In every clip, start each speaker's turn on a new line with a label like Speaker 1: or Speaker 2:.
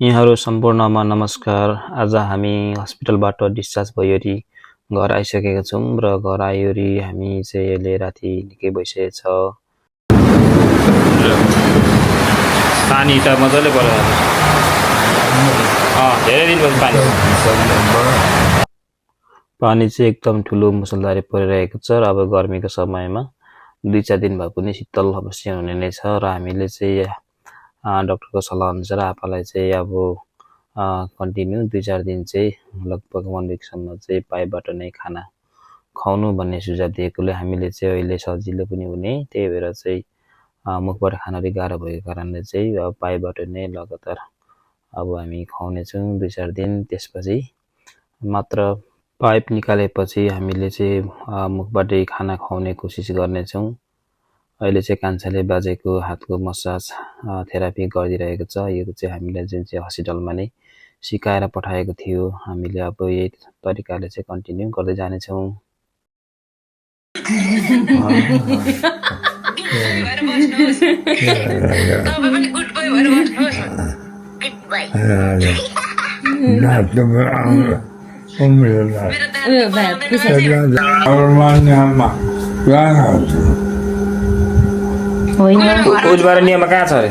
Speaker 1: यहाँहरू सम्पूर्णमा नमस्कार। आज हामी हस्पिटलबाट डिस्चार्ज भइवरी घर आइसकेका छौँ र घर आइवरी हामी चाहिँ अहिले राति निकै भइसकेको छ।
Speaker 2: पानी त मजाले परेको धेरै दिनपछि
Speaker 1: पानी चाहिँ एकदम ठुलो मुसलधारे परिरहेको छ र अब गर्मीको समयमा 2-4 दिन भए पनि शीतल अवश्य हुने नै छ र हामीले चाहिँ डाक्टरको सल्लाह अनुसार आपालाई चाहिँ अब कन्टिन्यू 2-4 दिन चाहिँ लगभग 1 विकसम्म चाहिँ पाइपबाट नै खाना खुवाउनु भन्ने सुझाव दिएकोले हामीले चाहिँ अहिले सजिलो पनि हुने, त्यही भएर चाहिँ मुखबाट खान अलि गाह्रो भएको कारणले चाहिँ अब पाइपबाट नै लगातार अब हामी खुवाउनेछौँ 2-4 दिन। त्यसपछि मात्र पाइप निकालेपछि हामीले चाहिँ मुखबाटै खाना खुवाउने कोसिस गर्नेछौँ। अहिले चाहिँ कान्छाले बाजेको हातको मसाज थेरापी गरिदिरहेको छ। यो चाहिँ हामीले जुन चाहिँ हस्पिटलमा नै सिकाएर पठाएको थियो, हामीले अब यही तरिकाले चाहिँ कन्टिन्यू गर्दै जानेछौँ।
Speaker 2: उजबार नियममा कहाँ छ अरे?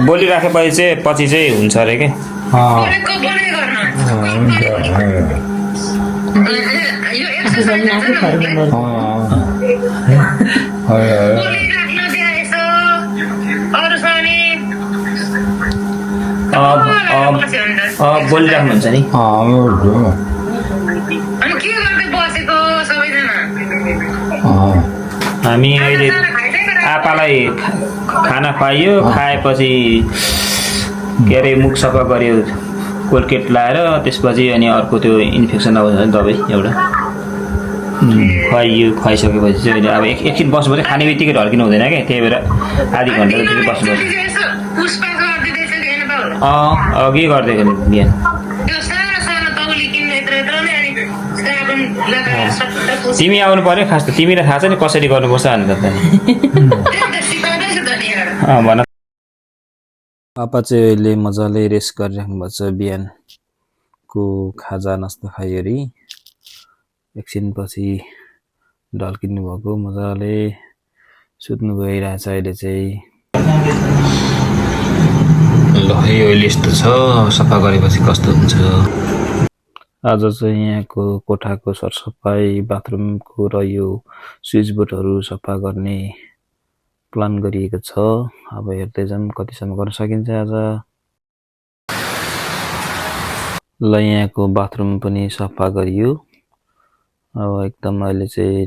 Speaker 2: बोलिराखेपछि चाहिँ पछि चाहिँ हुन्छ अरे के? बोलिराख्नुहुन्छ नि? हामी अहिले आपालाई खाना खुवाइयो, खाएपछि के अरे मुख सफा गर्यो कोलगेट लाएर, त्यसपछि अनि अर्को त्यो इन्फेक्सन आउँछ भने दबाई एउटा खुवाइसकेपछि चाहिँ अहिले अब एकछिन बस्नुपर्छ। खाने बित्तिकै ढल्किनु हुँदैन क्या, त्यही भएर आधी घन्टा जति बस्नुपर्छ। अघि गरिदिएको नि बिहान। तिमी आउनु पर्यो खास त, तिमीलाई थाहा छ नि कसरी गर्नुपर्छ भनेर त भन।
Speaker 1: आपा चाहिँ अहिले मजाले रेस्ट गरिराख्नु भएको छ। बिहानको खाजा नास्ता खाइवरी एकछिनपछि ढल्किनु भएको, मजाले सुत्नु गइरहेछ। अहिले चाहिँ ल यो यस्तो छ, सफा गरेपछि कस्तो हुन्छ। आज चाहिँ यहाँको कोठाको सरसफाइ, बाथरुमको र यो स्विच बोर्डहरू सफा गर्ने प्लान गरिएको छ। अब हेर्दै जाऊँ कतिसम्म गर्न सकिन्छ आज। ल यहाँको बाथरुम पनि सफा गरियो। अब एकदम अहिले चाहिँ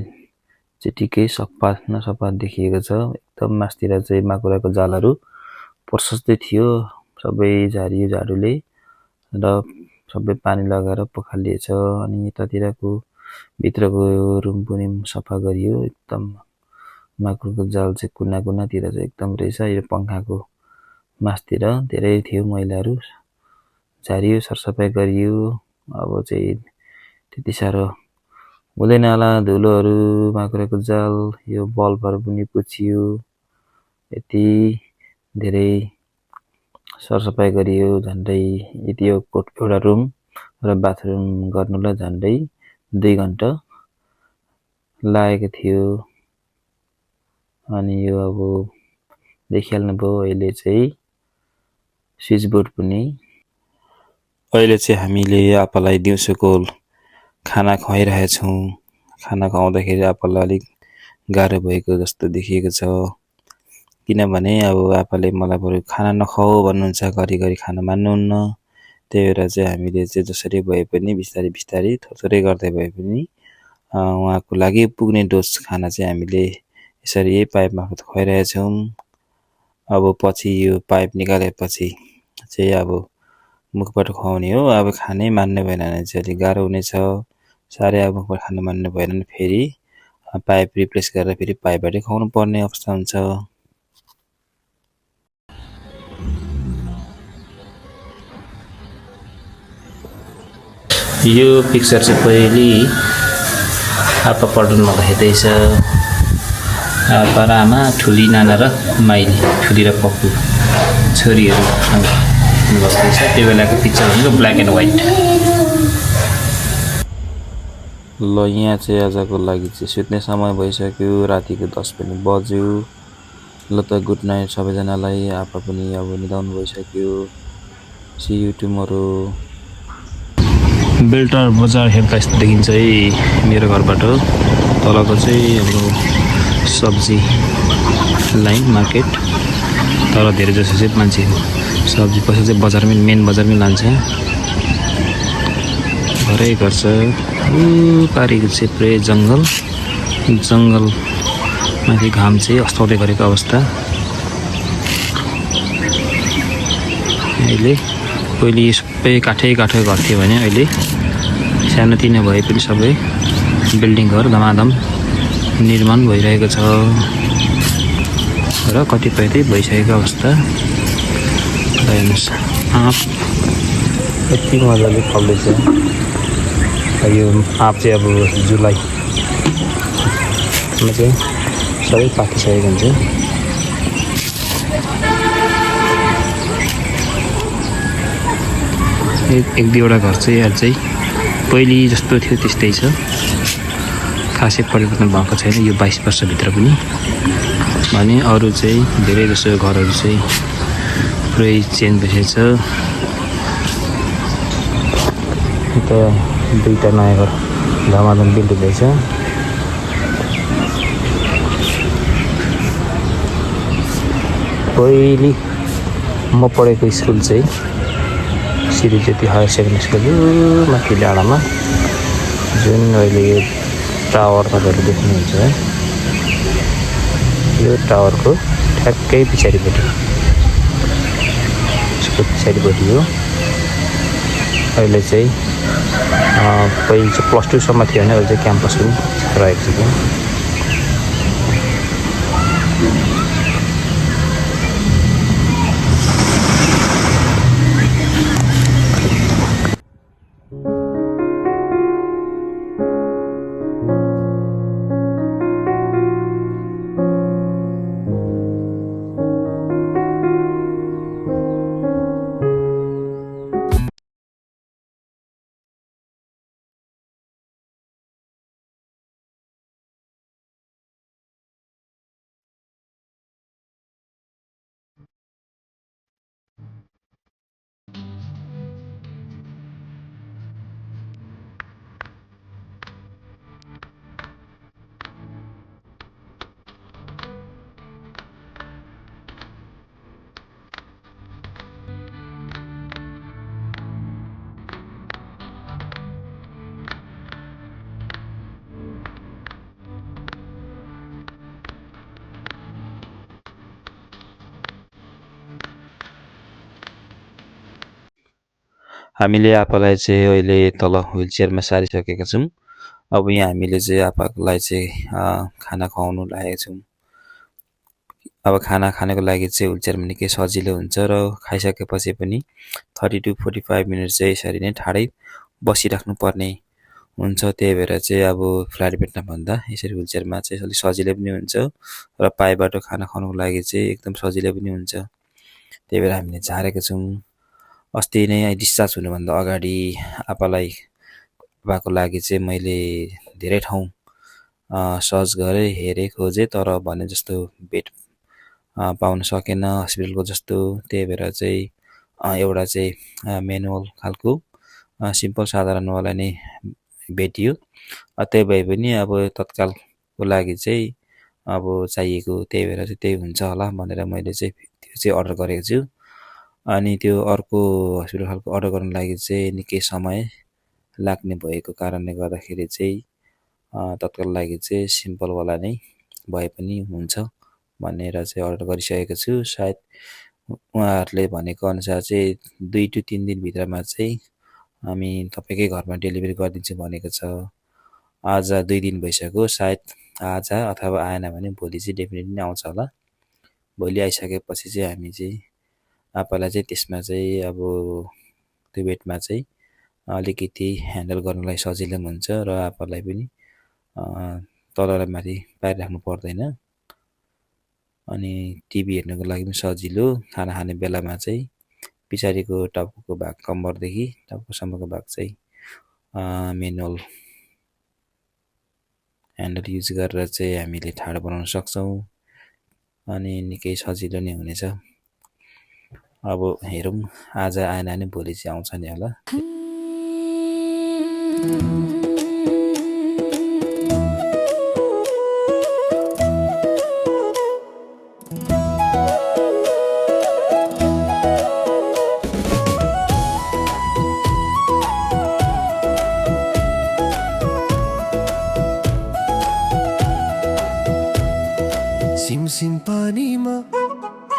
Speaker 1: चिटिकै सफा न सफा देखिएको छ। एकदम मास्तिर चाहिँ माकुराको जालहरू प्रशस्तै थियो, सबै झारियो झाडुले र सबै पानी लगाएर पखालिएछ। अनि यतातिरको भित्रको रुम पनि सफा गरियो। एकदम माकुराको जाल चाहिँ कुना कुनातिर चाहिँ एकदम रहेछ। यो पङ्खाको मास्तिर धेरै थियो मैलाहरू, झारियो सरसफाइ गरियो। अब चाहिँ त्यति साह्रो हुँदैन होला धुलोहरू। माकुराको जाल, यो बल्बहरू पनि पुछियो। यति धेरै सरसफाइ गरियो। झन्डै यति यो एउटा रुम र बाथरुम गर्नुलाई झन्डै 2 घन्टा लागेको थियो। अनि यो अब देखिहाल्नुभयो। अहिले चाहिँ स्विच बोर्ड पनि, अहिले चाहिँ हामीले आपालाई दिउँसोको खाना खुवाइरहेछौँ। खाना खुवाउँदाखेरि आपालाई अलिक गाह्रो भएको जस्तो देखिएको छ, किनभने अब आपाले मलाई बरु खाना नखाऊ भन्नुहुन्छ, घरिघरि खाना मान्नुहुन्न। त्यही भएर चाहिँ हामीले चाहिँ जसरी भए पनि बिस्तारै बिस्तारै थोरै गर्दै भए पनि उहाँको लागि पुग्ने डोज खाना चाहिँ हामीले यसरी यही पाइप मार्फत खुवाइरहेका छौँ। अब पछि यो पाइप निकालेपछि चाहिँ अब मुखबाट खुवाउने हो। अब खानै मान्ने भएन भने चाहिँ अलिक गाह्रो हुनेछ। साह्रै अब मुखबाट खानु मान्ने भएन भने फेरि पाइप रिप्लेस गरेर फेरि पाइपबाटै खुवाउनु पर्ने अवस्था हुन्छ।
Speaker 2: यो पिक्चर चाहिँ पहिले आपा पल्टनमा हेर्दैछ। आपा र आमा, ठुली नाना र माइली, ठुली र पप्पु छोरीहरू बस्दैछ। त्यो बेलाको पिक्चर भनेको ब्ल्याक एन्ड व्हाइट।
Speaker 1: ल यहाँ चाहिँ आजको लागि चाहिँ सुत्ने समय भइसक्यो, रातिको 10 पनि बज्यो। ल त गुड नाइट सबैजनालाई। आपा पनि अब निदाउनु भइसक्यो। C you tomorrow.
Speaker 2: बेल्टार बजार हेर्दा यस्तो देखिन्छ है मेरो घरबाट। तलको चाहिँ हाम्रो सब्जी लाइन मार्केट, तर धेरै जसो चाहिँ मान्छे सब्जी पसेर चाहिँ बजारमै, मेन बजारमै लान्छ। घरै गर्छ पारिको चाहिँ पुरै जङ्गल माथि घाम चाहिँ अस्ताउँदै गरेको अवस्था। अहिले पहिले सबै काठै घर थियो भने अहिले सानोतिनो भए पनि सबै बिल्डिङहरू धमाधम निर्माण भइरहेको छ र कतिपय चाहिँ भइसकेको अवस्था। हेर्नुहोस् आँप
Speaker 1: यति मजाले फल्दैछ।
Speaker 2: यो आँप चाहिँ अब जुलाईमा चाहिँ सबै पाकिसकेको हुन्छ। एक दुईवटा घर चाहिँ यहाँ चाहिँ पहिले जस्तो थियो त्यस्तै छ, खासै परिवर्तन भएको छैन यो 22 वर्षभित्र पनि। भने अरू चाहिँ धेरै जसो घरहरू चाहिँ पुरै चेन्ज भइसकेको छ। यता दुईवटा नयाँ घर धमाधम बिल्ड हुँदैछ। पहिले म पढेको स्कुल चाहिँ श्रीज्योति हायर सेकेन्डरी स्कुल माथि डाँडामा, जुन अहिले यो टावर तपाईँहरूले देख्नुहुन्छ है, यो टावरको ठ्याक्कै पछाडिपट्टि, यसको पछाडिपट्टि हो। अहिले चाहिँ पहिले चाहिँ +2 सम्म थियो भने अहिले चाहिँ क्याम्पस पनि रहेको छ।
Speaker 1: हामीले आपालाई चाहिँ अहिले तल व्हील चेयरमा सारिसकेका छौँ। अब यहाँ हामीले चाहिँ आपालाई चाहिँ खाना खुवाउनु लागेका छौँ। अब खाना खानको लागि चाहिँ व्हील चेयरमा निकै सजिलो हुन्छ र खाइसकेपछि पनि 30 to 45 मिनट चाहिँ यसरी नै ठाडै बसिराख्नु पर्ने हुन्छ। त्यही भएर चाहिँ अब फ्ल्याट बेडमा भन्दा यसरी व्हील चेयरमा चाहिँ अलिक सजिलो पनि हुन्छ र पाइबाट खाना खानुको लागि चाहिँ एकदम सजिलो पनि हुन्छ। त्यही भएर हामीले झारेका छौँ। अस्ति नै डिस्चार्ज हुनुभन्दा अगाडि आपाको लागि चाहिँ मैले धेरै ठाउँ सर्च गरेँ, हेरेँ, खोजेँ, तर भने जस्तो बेड पाउन सकेन हस्पिटलको जस्तो। त्यही भएर चाहिँ एउटा चाहिँ म्यानुअल खालको सिम्पल साधारणवाला नै भेटियो। त्यही भए पनि अब तत्कालको लागि चाहिँ अब चाहिएको, त्यही भएर चाहिँ त्यही हुन्छ होला भनेर मैले चाहिँ त्यो चाहिँ अर्डर गरेको छु। अनि त्यो अर्को हस्पिटल खालको अर्डर गर्नु लागि चाहिँ निकै समय लाग्ने भएको कारणले गर्दाखेरि चाहिँ तत्काल लागि चाहिँ सिम्पलवाला नै भए पनि हुन्छ भनेर चाहिँ अर्डर गरिसकेको छु। सायद उहाँहरूले भनेको अनुसार चाहिँ 2 to 3 दिनभित्रमा चाहिँ हामी तपाईँकै घरमा डेलिभरी गरिदिन्छु भनेको छ। आज 2 दिन भइसक्यो, सायद आज अथवा आएन भने भोलि चाहिँ डेफिनेटली नै आउँछ होला। भोलि आइसकेपछि चाहिँ हामी चाहिँ आपालाई चाहिँ त्यसमा चाहिँ अब त्यो बेडमा चाहिँ अलिकति ह्यान्डल गर्नलाई सजिलो पनि हुन्छ र आपालाई पनि तल र माथि पारिराख्नु पर्दैन। अनि टिभी हेर्नुको लागि पनि सजिलो, खाना खाने बेलामा चाहिँ पछाडिको टाउकोको भाग कम्मरदेखि टाउकोसम्मको भाग चाहिँ म्यानुअल ह्यान्डल युज गरेर चाहिँ हामीले ठाडो बनाउन सक्छौँ अनि निकै सजिलो नै हुनेछ। अब हेरौँ, आज आएन भने भोलि चाहिँ आउँछ नि होला।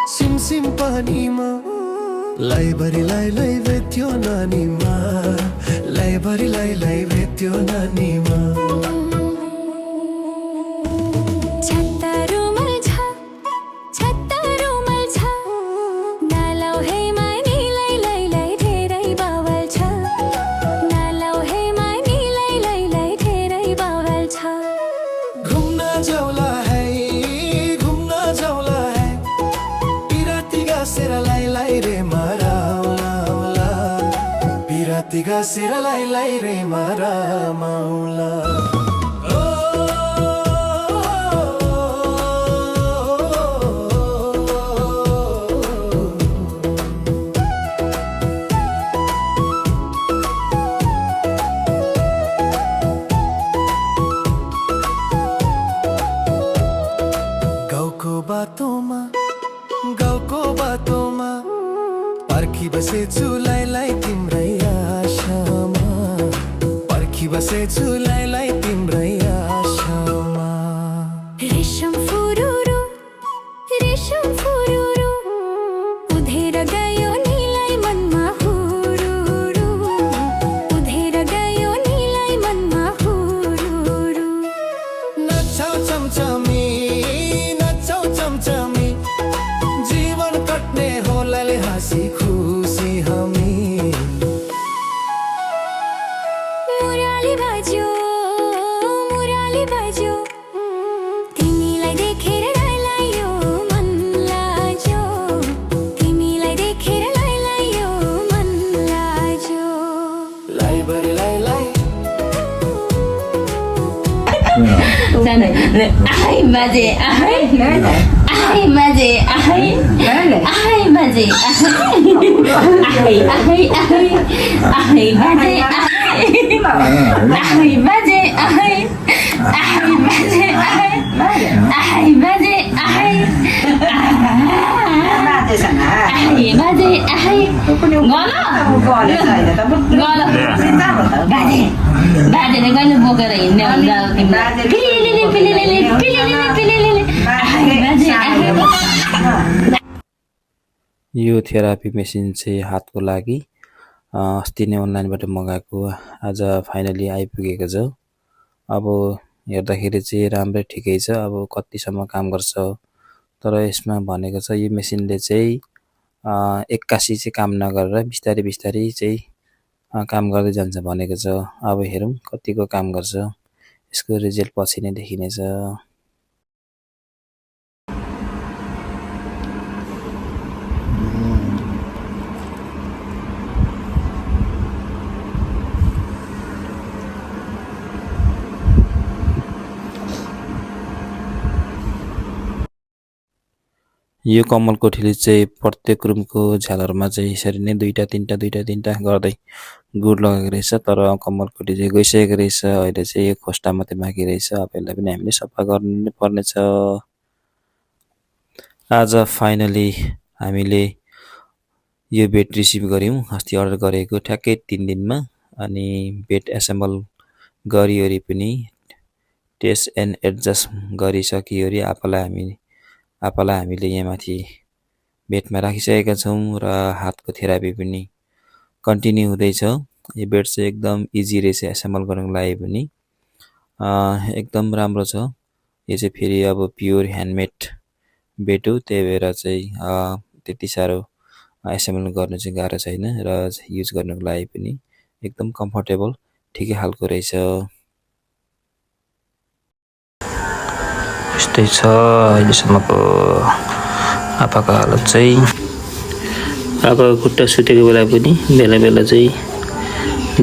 Speaker 3: सिमसिम पानीमा लैभरि लै भेट्यो नानीमा, लैभरि लै भेट्यो नानीमा। तिगा सिर लाई रे मारा माउला। गाउँको बाटोमा पर्खी बसेछु लाई तिम्रै आशामा, पर्खी बसेछु लाई तिम्रै आशामा।
Speaker 4: रेशम फुरुरु उधेर गयो नीलाई मनमा हुरुरु, उधेर गयो नीलाई मनमा हुरुरु।
Speaker 3: नचाउ चमचमी जीवन कट्ने होला हाँसी खुसी हामी।
Speaker 4: मुराली बाजो तिमीलाई देखेर लाइलायो मन लाजो, तिमीलाई देखेर लाइलायो मन लाजो।
Speaker 3: लाइभरि लाई
Speaker 5: आई बाजे आई बाजे आई बाजे बाजेले कहिले बोकेर हिँड्ने
Speaker 1: यो थेरापी मेसिन चाहिँ हातको लागि अस्ति नै अनलाइनबाट मगाएको, आज फाइनली आइपुगेको छ। अब हेर्दाखेरि चाहिँ राम्रै ठिकै छ, अब कतिसम्म काम गर्छ तर यसमा भनेको छ यो मेसिनले चाहिँ 81 चाहिँ काम नगरेर बिस्तारै चाहिँ काम गर्दै जान्छ भनेको छ। अब हेरौँ कतिको काम गर्छ, यसको रिजल्ट पछि नै देखिनेछ। यो कमल कोठीले चाहिँ प्रत्येक रुमको झ्यालरमा चाहिँ यसरी नै दुईटा तिनटा गर्दै गुड लगाएको रहेछ, तर कमल कोठी चाहिँ गइसकेको रहेछ। अहिले चाहिँ यो खोस्टा मात्रै बाँकी रहेछ, अब यसलाई पनि हामीले सफा गर्नु पर्नेछ। आज फाइनली हामीले यो बेड रिसिभ गऱ्यौँ अस्ति अर्डर गरेको ठ्याक्कै 3 दिनमा अनि बेड एसेम्बल गरिवरी पनि टेस्ट एन्ड एडजस्ट गरिसकिवरी आपालाई हामीले यहाँ माथि बेडमा राखिसकेका छौँ र हातको थेरापी पनि कन्टिन्यू हुँदैछ। यो बेड चाहिँ एकदम इजी रहेछ एसेम्बल गर्नको लागि पनि एकदम राम्रो छ। यो चाहिँ फेरि अब प्योर ह्यान्डमेड बेड हो, त्यही भएर चाहिँ त्यति साह्रो एसेम्बल गर्नु चाहिँ गाह्रो छैन र युज गर्नको लागि पनि एकदम कम्फर्टेबल ठिकै खालको रहेछ। यस्तै छ अहिलेसम्मको आपाको हालत चाहिँ।
Speaker 2: आपाको खुट्टा सुतेको बेला पनि बेला बेला चाहिँ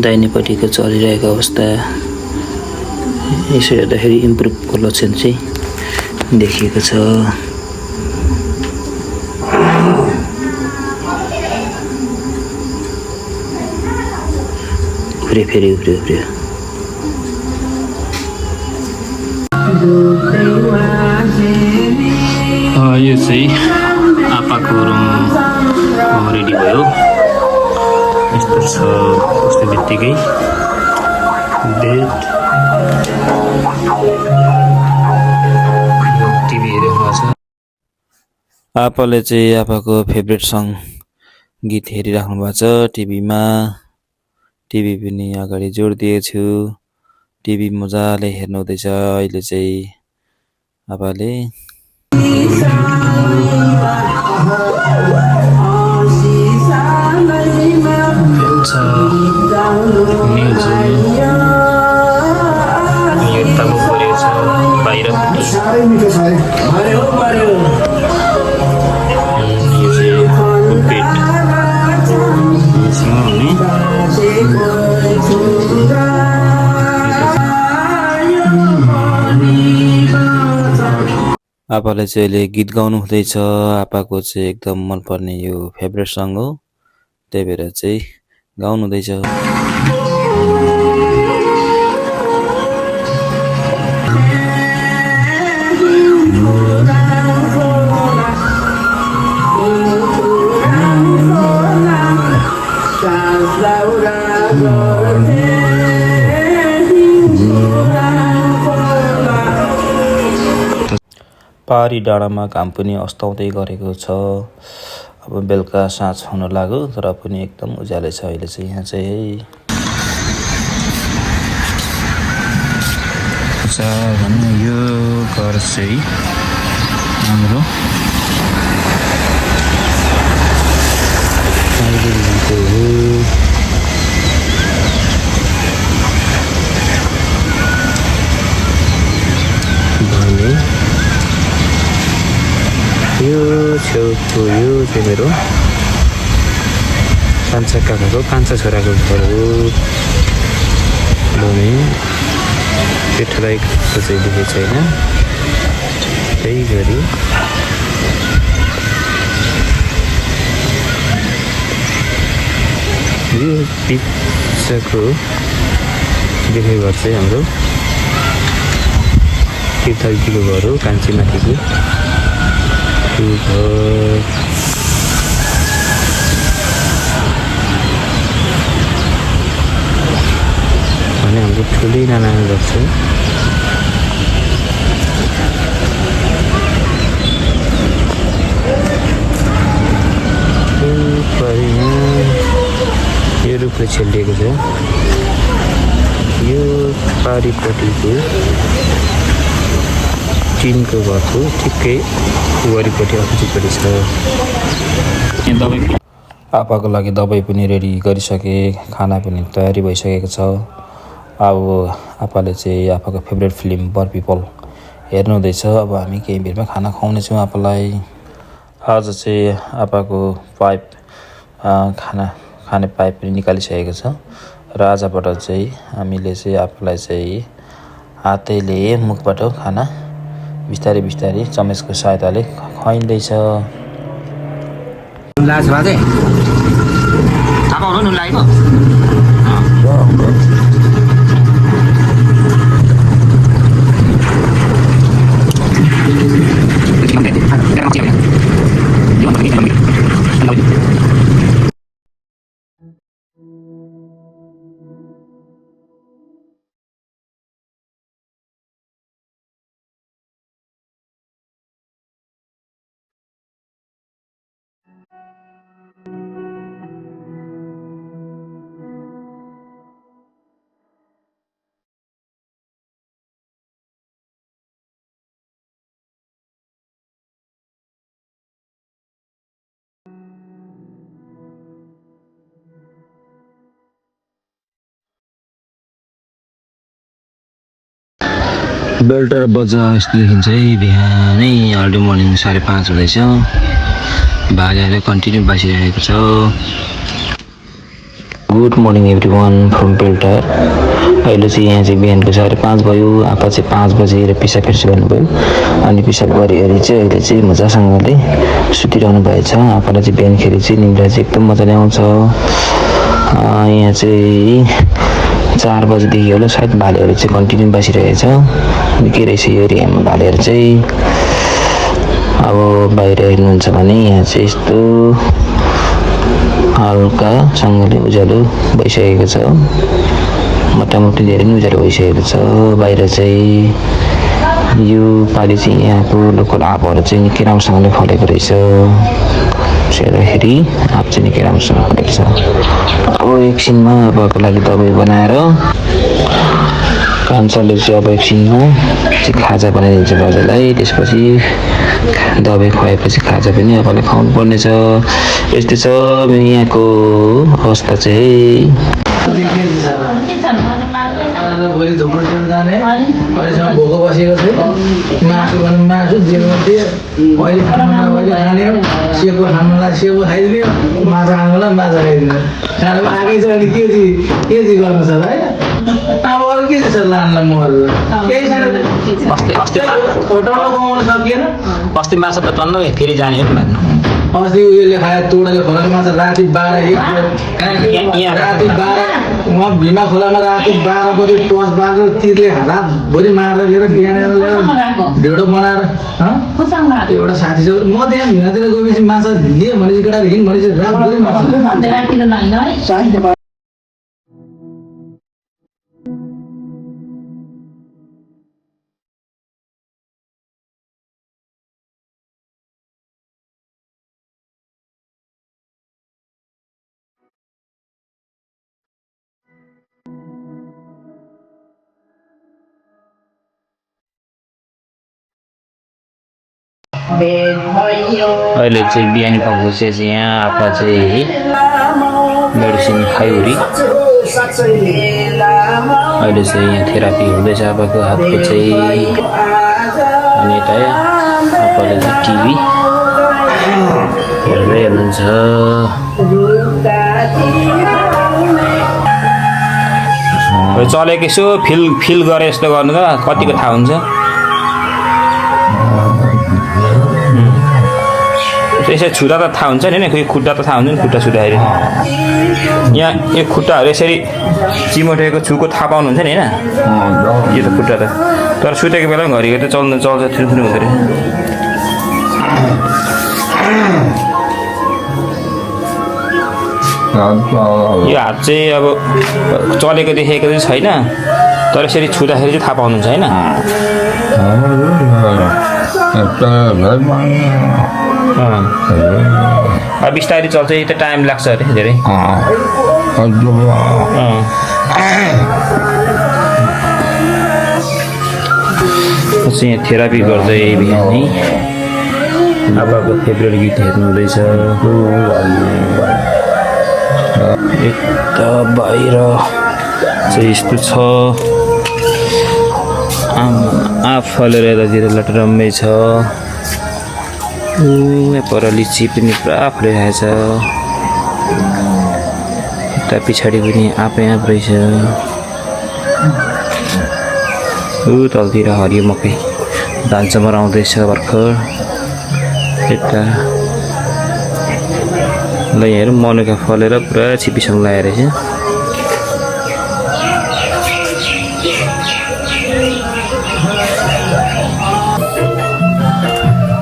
Speaker 2: दाहिनेपट्टिको चलिरहेको अवस्था यसो हेर्दाखेरि इम्प्रुभको लक्षण चाहिँ देखिएको छ। फेरि उफ्रियो यो चाहिँ आपाको रुम रेडी भयो। यस्तो छ, यस्तो बित्तिकै बेड टिभी हेरेको छ।
Speaker 1: आपाले चाहिँ आपाको फेभरेट सङ गीत हेरिराख्नु भएको छ टिभीमा। टिभी पनि अगाडि जोडिदिएको छु, टिभी मजाले हेर्नु हुँदैछ अहिले चाहिँ आपाले। आपाले चाहिँ अहिले गीत गाउनु हुँदैछ। आपाको चाहिँ एकदम मनपर्ने यो फेभरेट सङ हो, त्यही भएर चाहिँ गाउनु हुँदैछ। पहाडी डाँडामा घाम पनि अस्ताउँदै गरेको छ। अब बेलुका साँझ हुन लाग्यो तर पनि एकदम उज्यालै छ अहिले चाहिँ यहाँ चाहिँ। भन्नु यो घर चाहिँ हाम्रो यो छेउको यो चाहिँ मेरो कान्छा काकाको कान्छा छोराको घर हो। भने पेठराईको चाहिँ देखेको छैन, त्यही गरी यो पिच्छाको देखेको घर चाहिँ हाम्रो तीर्थजीको घर हो, कान्छी माथिको घर। भने हाम्रो ठुलै नाना घर छ। यो रुखले छेलिएको छ। यो पारिपट्टिको टिनको घरको ठिकै वरिपट्टि अपोजिटपट्टि छ। आपाको लागि दबाई पनि रेडी गरिसके, खाना पनि तयारी भइसकेको छ। अब आपाले चाहिँ आपाको फेभरेट फिल्म बर पिपल हेर्नु हुँदैछ। अब हामी केही बेरमा खाना खुवाउनेछौँ आपालाई। आज चाहिँ आपाको पाइप खाना खाने पाइप पनि निकालिसकेको छ र आजबाट चाहिँ हामीले चाहिँ आपालाई चाहिँ हातैले मुखबाट खाना बिस्तारै बिस्तारै चम्मचको सहायताले खुवाइँदैछ।
Speaker 2: लाज बाजे थाहा पाउनु नुन लागेको
Speaker 1: बेल्टर बजार यस्तो देखिन्छ है बिहानै अर्ली मर्निङ 5:30 हुँदैछ भाइहरूले कन्टिन्यू बासिरहेको छ गुड मर्निङ एभ्रिवान फ्रम बेल्टर अहिले चाहिँ यहाँ चाहिँ बिहानको 5:30 भयो आपा चाहिँ 5 बजेर पिसाब फेर्स गर्नुभयो अनि पिसाब गरी चाहिँ अहिले चाहिँ मजासँगले सुतिरहनु भएछ आपालाई चाहिँ बिहानखेरि चाहिँ निद्रा चाहिँ एकदम मजाले आउँछ यहाँ चाहिँ 4 बजेदेखि होला सायद भालेहरू चाहिँ कन्टिन्यू बसिरहेछ के रहेछ यो एरियामा भालेहरू चाहिँ अब बाहिर हेर्नुहुन्छ भने यहाँ चाहिँ यस्तो हल्कासँगले उज्यालो भइसकेको छ मोटामोटी धेरै नै उज्यालो भइसकेको छ बाहिर चाहिँ यो पालि चाहिँ यहाँको लोकल आँपहरू चाहिँ निकै राम्रोसँगले फलेको रहेछ हेर्दाखेरि आँप चाहिँ निकै राम्रोसँग फलेको छ अब एकछिनमा अबको लागि दबाई बनाएर कान्छाले चाहिँ अब एकछिनमा चाहिँ खाजा बनाइदिन्छ बाजेलाई त्यसपछि दबाई खुवाएपछि खाजा पनि अबले खुवाउनु पर्नेछ यस्तै छ यहाँको अवस्था चाहिँ
Speaker 6: भोलि धुप्रो जाने अहिलेसम्म भोको बसेको छु मासु भन्नु मासु जेलमा थिएँ अहिले खाने सेको खानुलाई सेको खाइदिने माछा खानुलाई माछा खाइदिने खानुमा आएकै छ अनि के चाहिँ गर्नु छ है अब अरू के छ लानलाई महरू केही छैन होटलमा कमाउन सकिएन
Speaker 1: अस्ति माछा त टन्न फेरि जाने हो
Speaker 6: अस्ति उयोले खायो तोडाले खोलाको माछा राति 12 राति 12 उहाँ भीमा खोलामा राति 12 बजे टर्च बालेर तिरले रातभरि मारेर लिएर बिहान ल्याएर ढेँडो बनाएर एउटा साथी छ म त्यहाँ भिनातिर गएपछि माछा लिएँ भनेपछि केटा हिँड भनेपछि रातभरि माछा
Speaker 1: अहिले चाहिँ बिहान पाएको चाहिँ यहाँ आपा चाहिँ मेडिसिन खाइवरी अहिले चाहिँ यहाँ थेरापी हुँदैछ आपाको हातको चाहिँ अनि यता आपाले चाहिँ टिभी हेर्दै हेर्नुहुन्छ
Speaker 2: चलेको यसो फिल गरे जस्तो गर्नु त कतिको थाहा हुन्छ यसरी छुँदा त थाहा हुन्छ नि खोइ खुट्टा त थाहा हुन्छ नि खुट्टा छुँदाखेरि यहाँ यो खुट्टाहरू यसरी चिमोटेको छुको थाहा पाउनुहुन्छ नि होइन यो त खुट्टा त तर सुतेको बेला पनि घरिघरि त चल्छ थुनु हुँदो रहेछ यो हात चाहिँ अब चलेको देखेको चाहिँ छैन तर यसरी छुँदाखेरि चाहिँ थाहा पाउनुहुन्छ होइन अब बिस्तारै चल्छ यो त टाइम लाग्छ अरे धेरै यहाँ थेरापी गर्दै बिहानै आपाको फेभरेट गीत हेर्नु हुँदैछ यता बाहिर चाहिँ यस्तो छ आँप फलेर यतातिर लटरम्मै छ पर लिची पनि पुरा फलिरहेछ यता पछाडि पनि आँपै आँप रहेछ तलतिर हरियो मकै धान चमर आउँदैछ भर्खर यता ल यहाँ मनुका फलेर पुरा छिपीसँग लगाएर रहेछ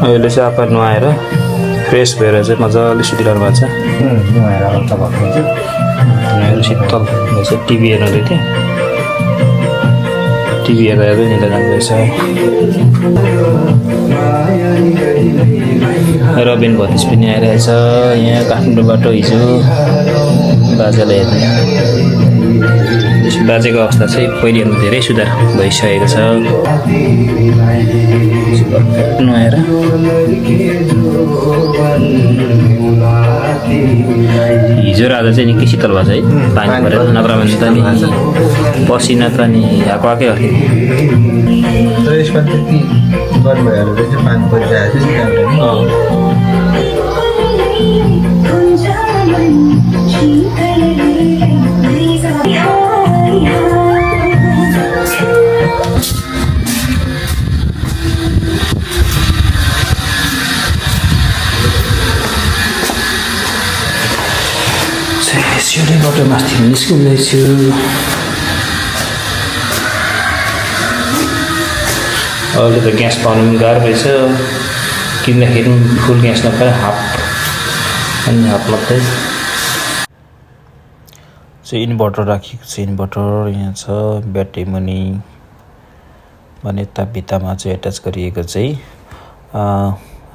Speaker 2: अहिले चाहिँ आप्पा नुहाएर फ्रेस भएर चाहिँ मजाले सुतिरहनु भएको छ नुहाएर शीतल भएछ टिभी हेर्दै थिएँ टिभी हेर्दा हेर्दै निदा जाँदैछ रबिन भतिज पनि आइरहेछ यहाँ काठमाडौँबाट हिजो बाजाले हेर्ने बाजेको अवस्था चाहिँ पहिलेभन्दा धेरै सुधार भइसकेको छ नुहाएर हिजो र आज चाहिँ निकै शीतल भएको छ है पानी परेर नत्र भने त नि पसिना त नि आएको आएकै हो
Speaker 6: तर यसमा त्यति गर्नु भएर चाहिँ पानी परिरहेको छ
Speaker 2: सिउँदैबाट माथि निस्किँदैछु अहिले त ग्यास पाउनु पनि गाह्रो रहेछ किन्दाखेरि पनि फुल ग्यास नपाएर हाफ अनि हाफ मात्रै चाहिँ इन्भर्टर राखेको छ इन्भर्टर यहाँ छ ब्याट्री मुनि भने यता भित्तामा चाहिँ एट्याच गरिएको चाहिँ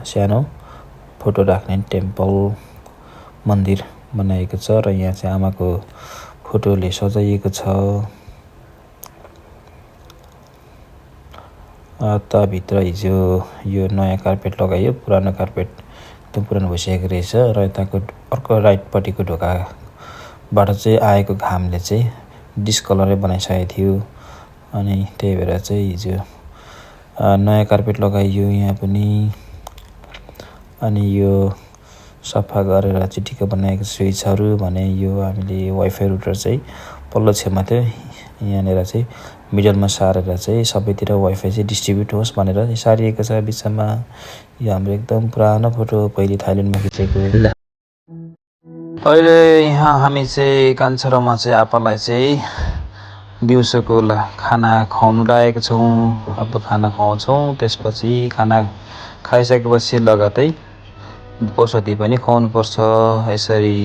Speaker 2: सानो फोटो राख्ने टेम्पल मन्दिर बनाएको छ र यहाँ चाहिँ आमाको फोटोले सजाइएको छ त भित्र हिजो यो नयाँ कार्पेट लगाइयो पुरानो कार्पेट एकदम पुरानो भइसकेको रहेछ र यताको अर्को राइटपट्टिको ढोकाबाट चाहिँ आएको घामले चाहिँ डिस्कलरै बनाइसकेको थियो अनि त्यही भएर चाहिँ हिजो नयाँ कार्पेट लगाइयो यहाँ पनि अनि यो सफा गरेर चिटिक्क बनाएको स्विचहरू भने यो हामीले वाइफाई रुटर चाहिँ पल्लो छेउमा थियो यहाँनिर चाहिँ मिडलमा सारेर चाहिँ सबैतिर वाइफाई चाहिँ डिस्ट्रिब्युट होस् भनेर सारिएको छ बिचमा यो हाम्रो एकदम पुरानो फोटो पहिले थाइल्यान्डमा खिचेको अहिले यहाँ हामी चाहिँ कान्छारोमा चाहिँ आपालाई चाहिँ दिउँसोको खाना खुवाउनु लागेको छौँ अब खाना खुवाउँछौँ त्यसपछि खाना खाइसकेपछि लगतै औषधि पनि खुवाउनुपर्छ यसरी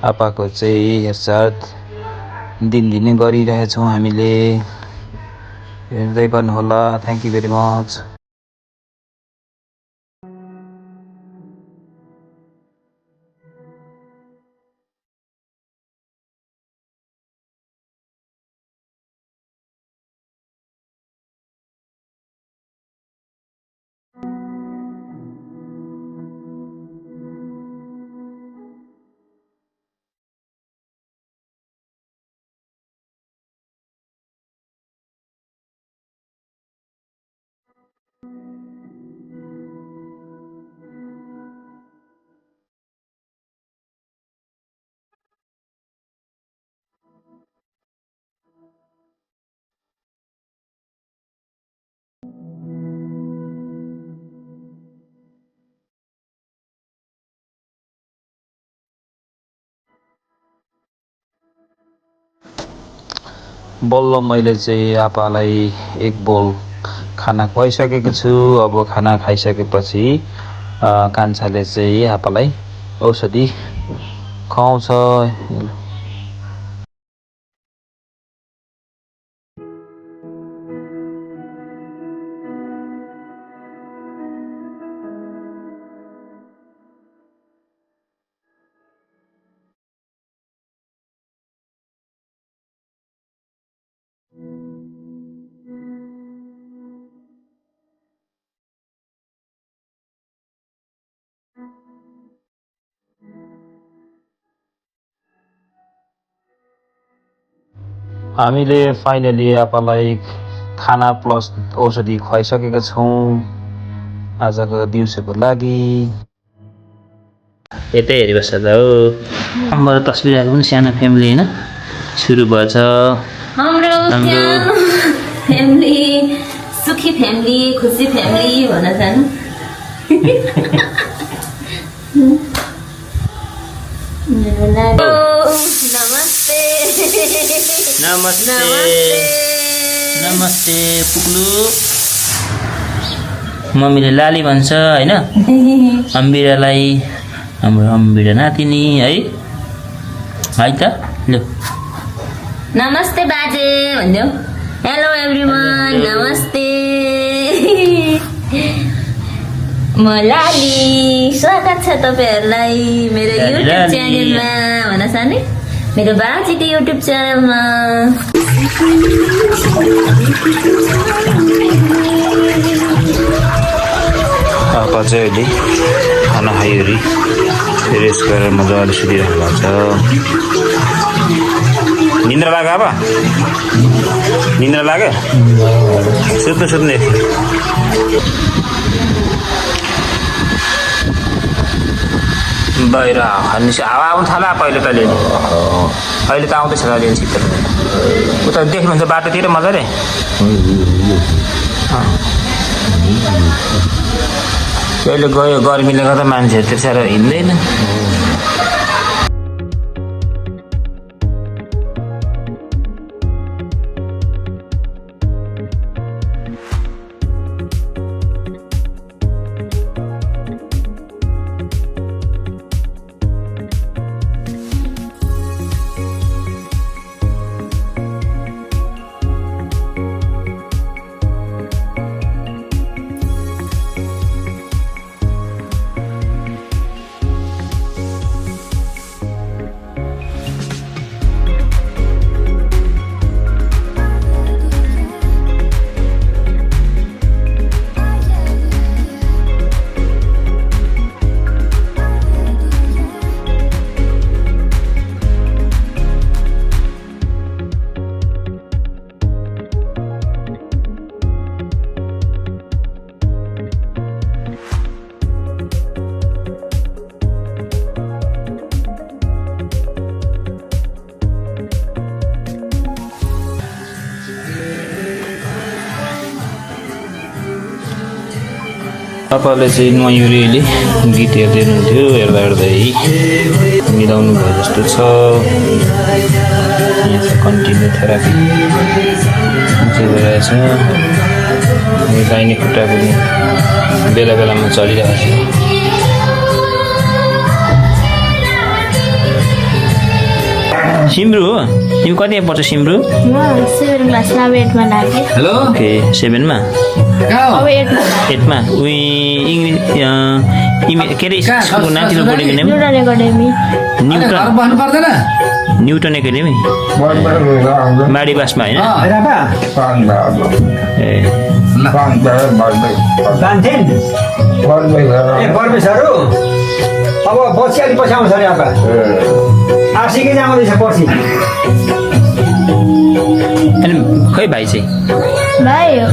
Speaker 2: आपाको चाहिँ हेरचाह दिनदिनै गरिरहेछौँ हामीले हेर्दै गर्नुहोला थ्याङ्क यू भेरी मच बल्ल मैले चाहिँ आपालाई एक बोल खाना खुवाइसकेको छु अब खाना खाइसकेपछि कान्छाले चाहिँ आपालाई औषधि खुवाउँछ हामीले फाइनली आपालाई खाना प्लस औषधि खुवाइसकेका छौँ आजको दिउँसोको लागि यतै हेरिबस्छ त हो हाम्रो तस्बिर आएको पनि सानो फ्यामिली होइन सुरु भएछ
Speaker 5: हाम्रो फ्यामिली सुखी फ्यामिली खुसी फ्यामिली भन्न चाहनु नमस्ते
Speaker 2: नमस्ते नमस्ते पुग्लु मम्मीले लाली भन्छ होइन अम्बिरालाई हाम्रो अम्बिरा नातिनी है त ल
Speaker 5: नमस्ते बाजे भन्देऊ हेलो एभ्रिवान, नमस्ते। म लाली, स्वागत छ तपाईँहरूलाई मेरो युट्युब च्यानलमा भन सानी, मेरो बाजिटी युट्युब च्यानलमा।
Speaker 2: पापा चाहिँ अहिले खाना खाइवरी रेस्ट गरेर मजाले सुतिरहनु भएको छ। निन्द्रा लाग्यो अब? निन्द्रा लाग्यो? सुत्ने बाहिर हावा आउनु थाल्यो पहिले अहिले त आउँदैछ अलि शीतल। उता देख्नुहुन्छ बाटोतिर मजाले? अहिले गयो गर्मीले गर्दा मान्छेहरू त्यति साह्रो हिँड्दैन। पापाले चाहिँ मयुरीले गीत हेर्दै हुनुहुन्थ्यो, हेर्दै मिलाउनु भयो जस्तो छ। यहाँ चाहिँ कन्टिन्यू थेरापी चाहिँ भइरहेछ। दाहिने खुट्टा पनि बेला बेलामा चलिरहेको छ। सिम्रु हो तिमी कति पढ्छ सिम्रु?
Speaker 7: म 7 क्लासमा 8मा लाग्यो।
Speaker 6: हेलो
Speaker 2: ओके 7मा
Speaker 7: अब 8मा
Speaker 2: 8मा उही इङ्ग्लिस के अरे स्कुलको नाम तिम्रो बोर्डिङको नेम?
Speaker 7: Newton academy.
Speaker 6: बस्नु पर्दैन
Speaker 2: न्युटन एकाडेमी माडी बासमा होइन? ए
Speaker 8: पर्मेसहरू अब पछि अलिक पछि आउँछ अरे अब आर्सिकै आउँदैछ पछि।
Speaker 2: अनि खै भाइ चाहिँ?
Speaker 7: भाइ ऊ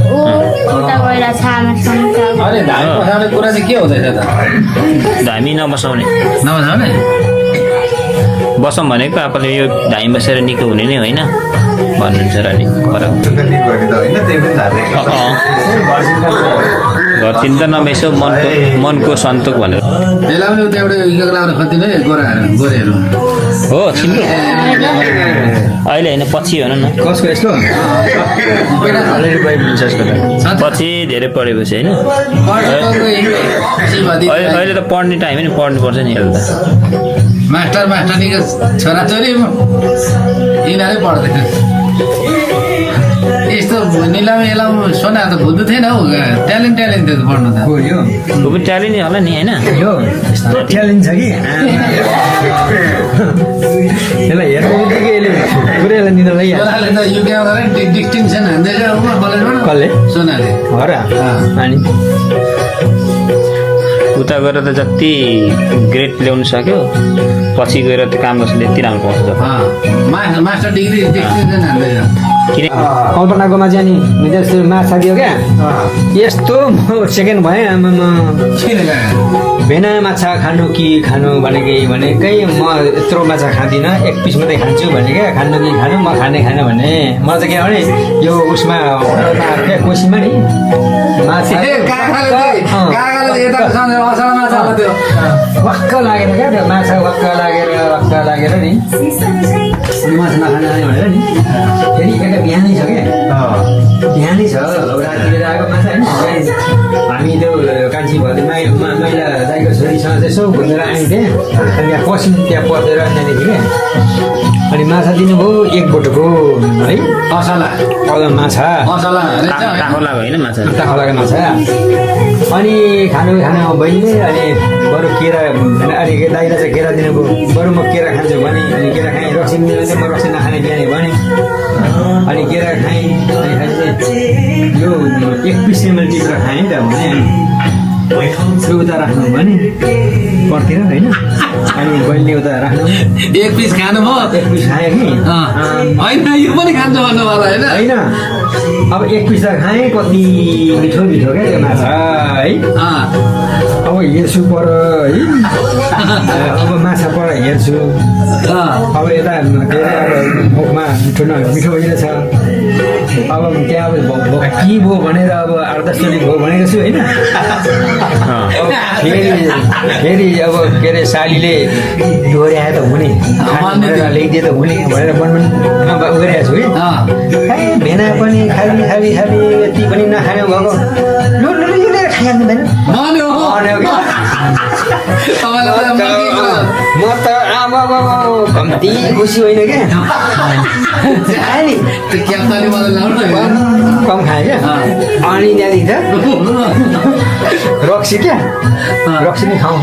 Speaker 7: उता गएर आमासँग।
Speaker 6: अरे धामी पठाउने कुरा चाहिँ के हुँदैछ त?
Speaker 2: धामी नबसाउने
Speaker 6: नबसाउने
Speaker 2: बसौँ भनेको आफूले यो धामी बसेर निको हुने नै होइन भन्नुहुन्छ र नि घर चिन्ता नबेसो मनको सन्तोक भनेर
Speaker 6: त्यसलाई पनि उता एउटा लाउने खोज्दिनु है गोरेहरू
Speaker 2: हो सिम्रु? अहिले होइन पछि भन न।
Speaker 8: कसको यस्तो
Speaker 2: पछि धेरै पढेपछि होइन? अहिले त पढ्ने टाइम नि पढ्नुपर्छ नि अहिले त।
Speaker 6: मास्टरनीको छोराछोरी यिनीहरू पढ्दैन। यस्तो निलाम एलाम सोना त बुझ्नु थिएन हौ। ट्यालेन्ट थियो पढ्नु त।
Speaker 8: हो यो
Speaker 2: ऊ पनि ट्यालेन्ट होला नि होइन?
Speaker 8: यो यस्तो ट्यालेन्ट छ कि यसलाई हेर्नु बित्तिकै यसले पुरैलाई निन्द्रा लागिहाल्छ।
Speaker 6: सोनाले त युकेबाट डिस्टिङसन हान्दैछ कलेजबाट।
Speaker 8: कसले?
Speaker 6: सोनाले
Speaker 8: हो र? अनि
Speaker 2: उता गएर त जति ग्रेड ल्याउनु सक्यो पछि गएर त्यो काम गर्छ यति राम्रो पाउँछ।
Speaker 6: मास्टर डिग्री डिस्टिङसन हान्दैछ।
Speaker 2: किन
Speaker 8: कल्पनाकोमा चाहिँ नि जस्तो माछा दियो क्या यस्तो म सेकेन्ड भएँ आमामा भेना माछा खानु कि खानु भनेकै म यत्रो माछा खाँदिनँ 1 पिस मात्रै खान्छु भने क्या। खानु कि खानु म खाने भने म चाहिँ के भने यो उसमा कोसीमा नि माछा वाक्क लागेर क्या त्यो माछा वाक्क लागेर नि माछा नखाने भनेर नि फेरि एउटा बिहानै छ क्या बिहानै छ रातितिर आएको माछा होइन। हामी त्यो कान्छी भदै मैला दाइको छोरीसँग यसो घुमेर आइदिएँ अनि त्यहाँ पसिन् त्यहाँ पसेर त्यहाँदेखि क्या अनि माछा दिनुभयो 1 बोटको है
Speaker 6: मसला
Speaker 8: माछा
Speaker 6: मसला
Speaker 2: ताखोला होइन माछा
Speaker 8: ताखोलाको माछा अनि खानु बहिनीले अनि बरु केरा अनि दाइले चाहिँ केरा दिनुभयो बरु म केरा खान्छु भने अनि केरा खाएँ रक्सी मिल्ने म रक्सी नखाने बिहानै भने अनि केरा खाएँ अनि खाएपछि यो 1 पिस टिपेर खाएँ त भने उता राख्नु भने पर्तिर होइन अनि बहिनीले उता राख्नु
Speaker 6: 1 पिस खानु भयो
Speaker 8: 1 पिस खाएँ कि
Speaker 6: होइन यो पनि खान्छु भन्नु होला होइन
Speaker 8: होइन अब 1 पिस त खाएँ कति मिठो मिठो क्या त्यो माछा है अब हेर्छु पर है अब माछा पर हेर्छु अब यता के अरे अब मुखमा मिठो मिठो भइरहेछ अब त्यहाँ अब के भयो भनेर अब 8-10 चोटि भयो भनेको छु होइन फेरि अब के अरे सालीले दोहोऱ्याए त हुने ल्याइदिए त हुने भनेर मनमा उगिरहेको छु है भेना पनि खाली यति पनि नखाने भएको लु खाइहाल्नु म त आमा कम्ती खुसी होइन क्या कम खाएँ क्या अनि त्यहाँदेखि त रक्सी क्या रक्सी नै खाउँ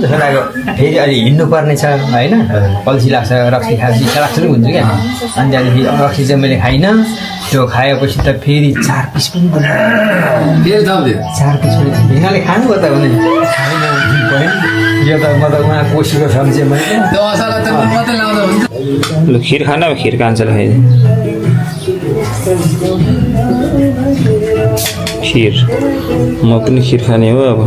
Speaker 8: जस्तो लाग्यो फेरि अलि हिँड्नु पर्ने छ होइन अल्छी लाग्छ रक्सी खाएपछि इच्छा लाग्छ नि हुन्छ क्या अनि त्यहाँदेखि रक्सी चाहिँ मैले खाइनँ त्यो खाएपछि त फेरि 4 पिस पनि 4 पिस पनि ढिङ्गाले खानु हो त भने खाएन यो त म त उहाँ कोसीको सम्झेँ मैले
Speaker 2: लु खिर खाना अब खिर कान्छ खाइदिए खिर म पनि खिर खाने हो अब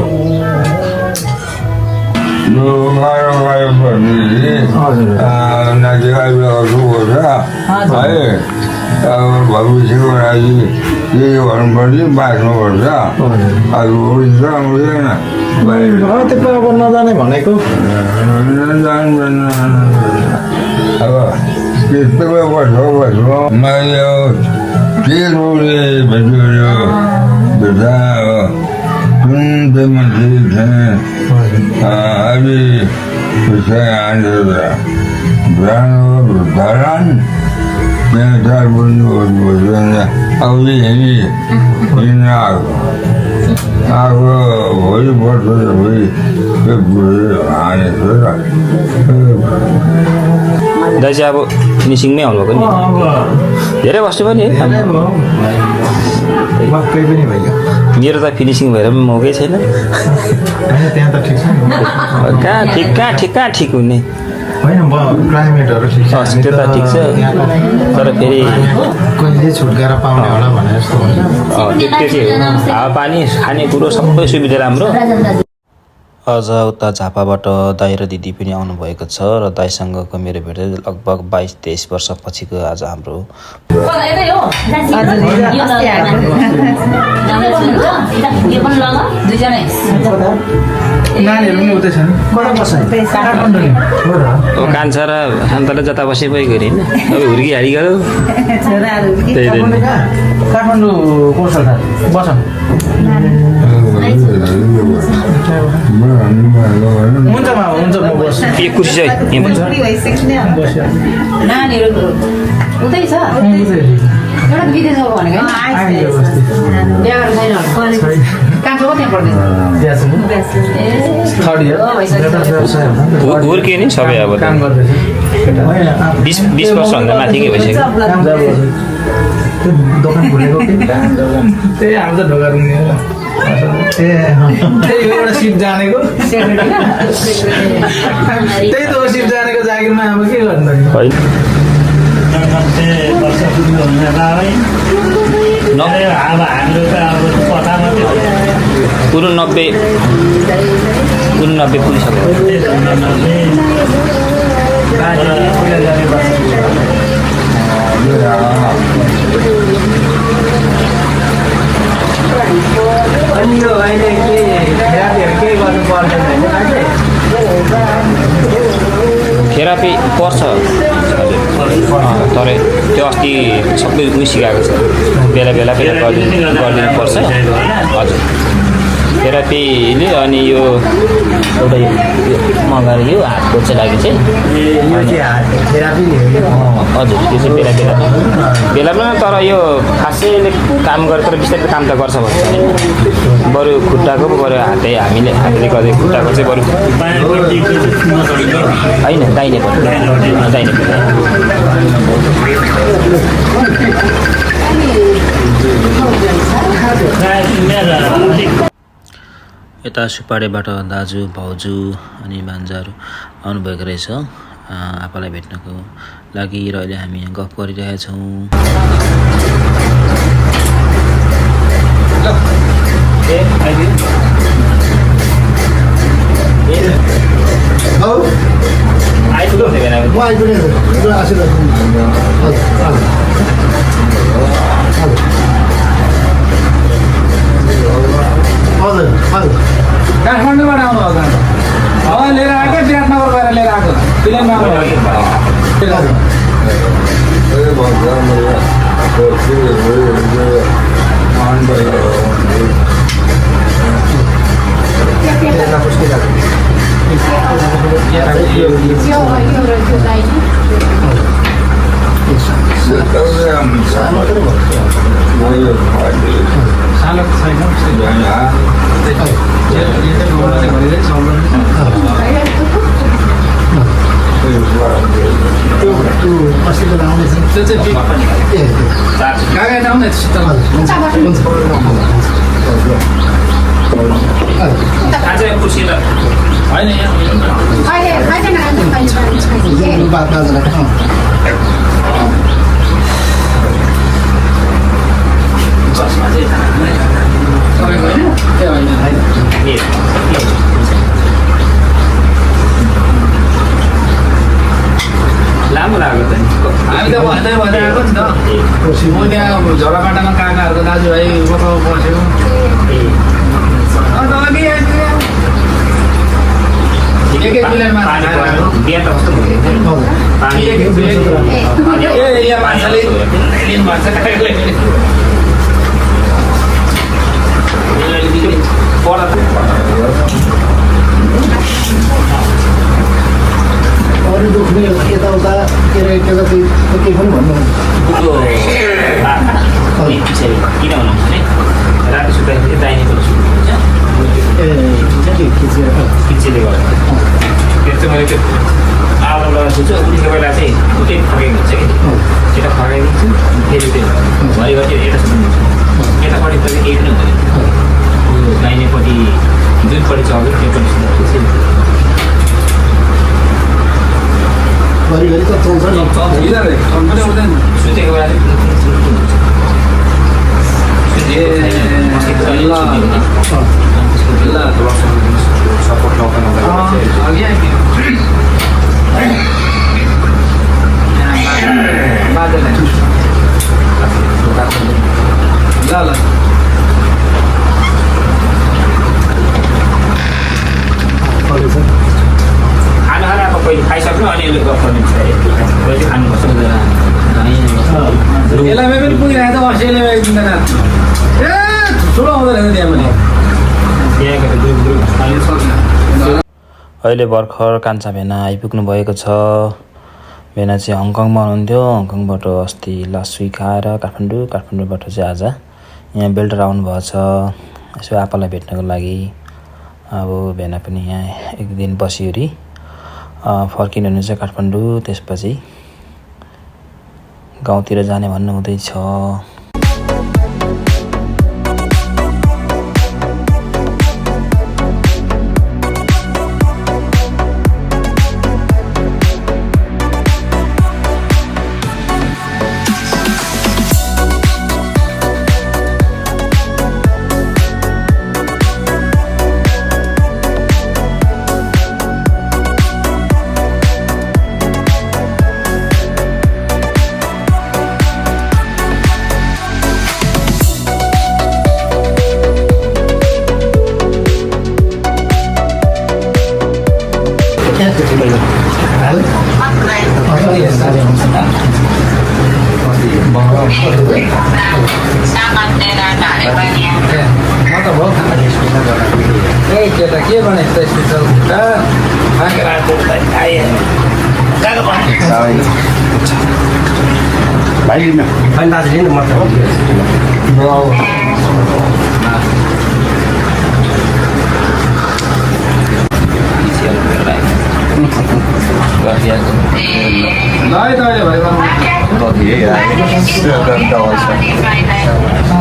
Speaker 9: भविष्यको लागि यही गर्नुपर्छ बाँच्नुपर्छ अरू जाँदैन
Speaker 6: त्यो अब नजाने भनेको
Speaker 9: अब त्यस्तोमा बस्नु मैले के रोले भेट्यो भेट्दा कुन चाहिँ मान्छे थिएँ अलि पैसा हालेर धरान त्यहाँ 4 बज्नु अब हिँड्न आएको भोलि वर्ष हानेको
Speaker 2: दाइ चाहिँ अब फिनिसिङमै आउनुभएको नि धेरै बस्नु पनि मेरो त फिनिसिङ भएर पनि मौकै छैन कहाँ ठिक हुने
Speaker 6: क्लाइमेटहरू ठिक छ
Speaker 2: त्यो त ठिक छ तर फेरि
Speaker 6: कहिले छुटकारा पाउने होला भने जस्तो हुन्छ
Speaker 2: त्यो चाहिँ हावापानी खानेकुरो सबै सुविधा राम्रो अझ उता झापाबाट दाइ र दिदी पनि आउनुभएको छ र दाइसँगको मेरो भेट लगभग 22-23 वर्ष पछिको आज हाम्रो
Speaker 6: नानीहरू पनि उतै छन्
Speaker 2: कान्छा र शान्तले जता बसे पो गरे होइन अब हुर्किहाली गयो
Speaker 6: काठमाडौँ कोर्सल बसौँ हुन्छ हुन्छ म बस्छु
Speaker 2: के खुसी चाहिँ
Speaker 5: नानीहरू उतै छ एउटा विदेश हो भनेको बिहा गरेर छैन कान्छो त्यहाँ पढ्दैछ
Speaker 2: हुर्कियो नि सबै अब 20 वर्षभन्दा माथिकै भइसक्यो
Speaker 6: दोकान खोलेको त्यही हाम्रो त ढोका रुङ्ने त्यही एउटा सिप जानेको त्यही त हो सिप जानेको जागिरमा अब के गर्नु
Speaker 2: पुरो 90 पुगिसक्यो
Speaker 8: अनि यो अहिले केही गर्नु पर्दैन
Speaker 2: थेरापी पर्छ तर त्यो अस्ति सबै उयो सिकाएको छ बेला बेला गरिदिनु पर्छ हजुर थेरापीले अनि यो एउटा मगाएर यो हातको चाहिँ लागि चाहिँ हजुर त्यो चाहिँ बेला बेला तर यो खासैले काम गरेर बिस्तारै काम त गर्छ भन्छ होइन बरु खुट्टाको पो बरु हामीले हातले गर्दै खुट्टाको चाहिँ बरु होइन दाहिनेपट्टि यता सुपाडेबाट दाजु भाउजू अनि भान्जाहरू आउनुभएको रहेछ आपालाई भेट्नको लागि र अहिले हामी यहाँ गफ गरिरहेका छौँ।
Speaker 6: काठमाडौँबाट आउनुभएको लिएर आएको विराटनगर गएर लिएर आएको प्लेनमा
Speaker 2: लामो लाग्यो त
Speaker 6: हामी त भन्दै भन्दै आएको नि त म त्यहाँ झोलाबाटामा काकाहरूको दाजुभाइ बसाउ बसेको अन्त अघि एकै प्लेनमा
Speaker 2: बिहा त कस्तो
Speaker 6: यहाँ मान्छेले लिनु भन्छ अरू दुख्ने यताउता के अरे केही पनि भन्नु
Speaker 2: पछाडि किन भन्नुहुन्छ भने राति सुत्दाखेरि दाहिनेपट्टि सुत्नुहुन्छ खिचेले गर्दा त्यो चाहिँ मैले त्यो आलो लगाएर सुत्छु उठेको बेला चाहिँ उतै फर्केको हुन्छ कि यता फर्काइदिन्छु फेरि त्यो घरिघरि यता सुत्नुहुन्छ यतापट्टि त केही पनि हुँदैन दाहिनेपट्टि जुनपट्टि चल्यो त्योपट्टि सुत्दाखेरि
Speaker 6: घरिघरि त चल्छ नि
Speaker 2: सुतेको बेला सपोर्ट खाना खाना अब पहिले खाइसक्नु अनि यसले गफ गर्नु पहिले खानुपर्छ
Speaker 6: यसलाई पनि पुगिरहेको छ अस्ट्रेलिया दिँदैन ए ठुलो आउँदो रहेछ त्यहाँ पनि
Speaker 2: अहिले भर्खर कान्छा भेना आइपुग्नु भएको छ। भेना चाहिँ हङकङमा हुनुहुन्थ्यो, हङकङबाट अस्ति लास्ट विक आएर काठमाडौँबाट चाहिँ आज यहाँ बेल्टर आउनुभएको छ यसो आपालाई भेट्नको लागि। अब भेना पनि यहाँ एक दिन बसिवरी फर्किनु हुनेछ काठमाडौँ, त्यसपछि गाउँतिर जाने भन्नु हुँदैछ।
Speaker 6: त भयो खाना स्पेसल गर्दाखेरि ए केटा के बनाएको त स्पेसल
Speaker 9: भाइ लिन
Speaker 8: अनि दार्जिलिङ म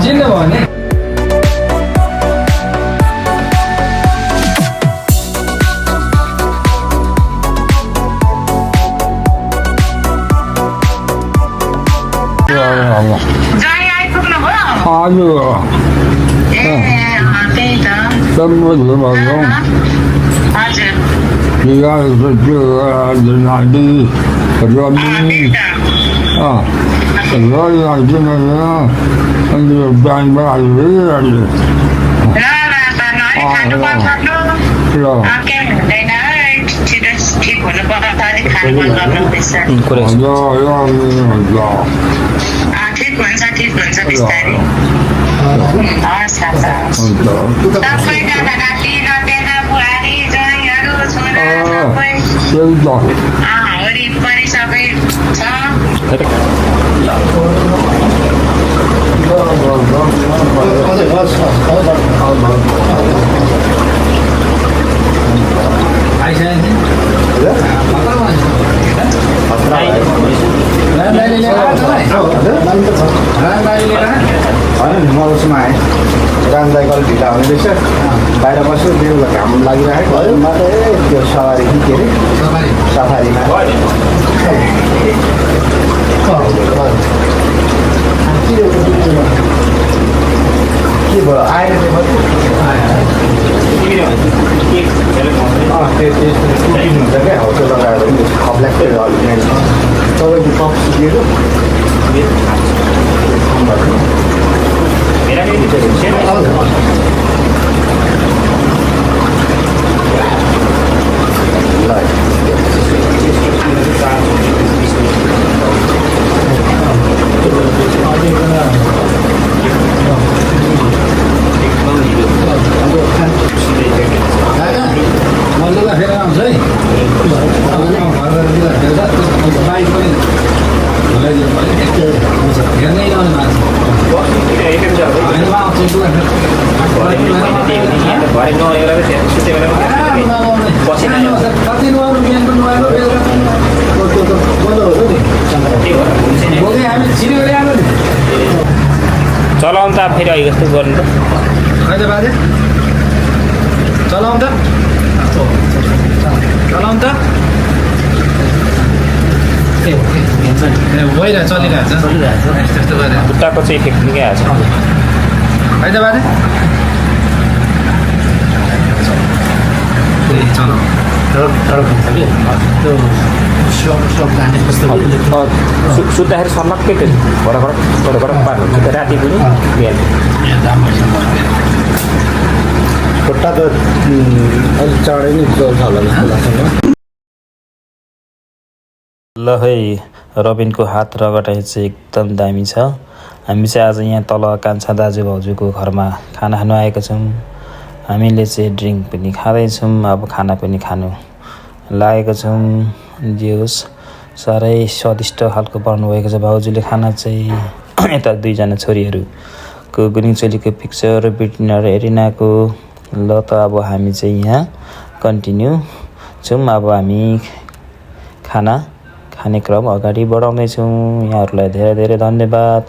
Speaker 6: चिन्नु भयो नि
Speaker 9: हजुर
Speaker 10: ठिक हुन्छ बिस्तारै हस् सबैजना नाति नातिना बुहारी ज्वाइँहरू छोरा सबै वरिपरि सबै
Speaker 11: मौसममा आएँ रामदाईको अलिक ढिला हुने रहेछ बाहिर बस्यो बेलुका घाम लागिरहेको त्यो सवारी कि के अरे सफारीमा के भयो आएर हुन्छ क्या हौ त्यो लगाएर खप्ल्याक्कै तपाईँको कप सिकेको
Speaker 2: चलाउनु त फेरि अहिले जस्तो गर्नु त
Speaker 6: कहिले बाजे चलाउँ त ए भइरहेछ चलिरहेछ त्यस्तो गरेर
Speaker 2: खुट्टाको चाहिँ इफेक्ट निकै आएको छ
Speaker 6: कहिले बाजे चलाउँ
Speaker 2: सुत्दाखेरि सर्लक्कै त्यो घरघर पार्नु राति पनि बिहान
Speaker 11: खुट्टा त अलिक चाँडै नै चल्छ होला जस्तो लाग्छ
Speaker 1: ल है रबिनको हात रगटाइ चाहिँ एकदम दामी छ। हामी चाहिँ आज यहाँ तल कान्छा दाजुभाउजूको घरमा खाना खानु आएका छौँ। हामीले चाहिँ ड्रिङ्क पनि खाँदैछौँ, अब खाना पनि खानु लागेको छौँ। जे होस् साह्रै स्वादिष्ट खालको बनाउनुभएको छ भाउजूले खाना चाहिँ। यता दुईजना छोरीहरूको गुनिचोलीको पिक्चर बिटिना र एरिनाको। ल त अब हामी चाहिँ यहाँ कन्टिन्यू छौँ। अब हामी खाना खाने क्रम अगाडि बढाउँदैछौँ। यहाँहरूलाई धेरै धेरै धन्यवाद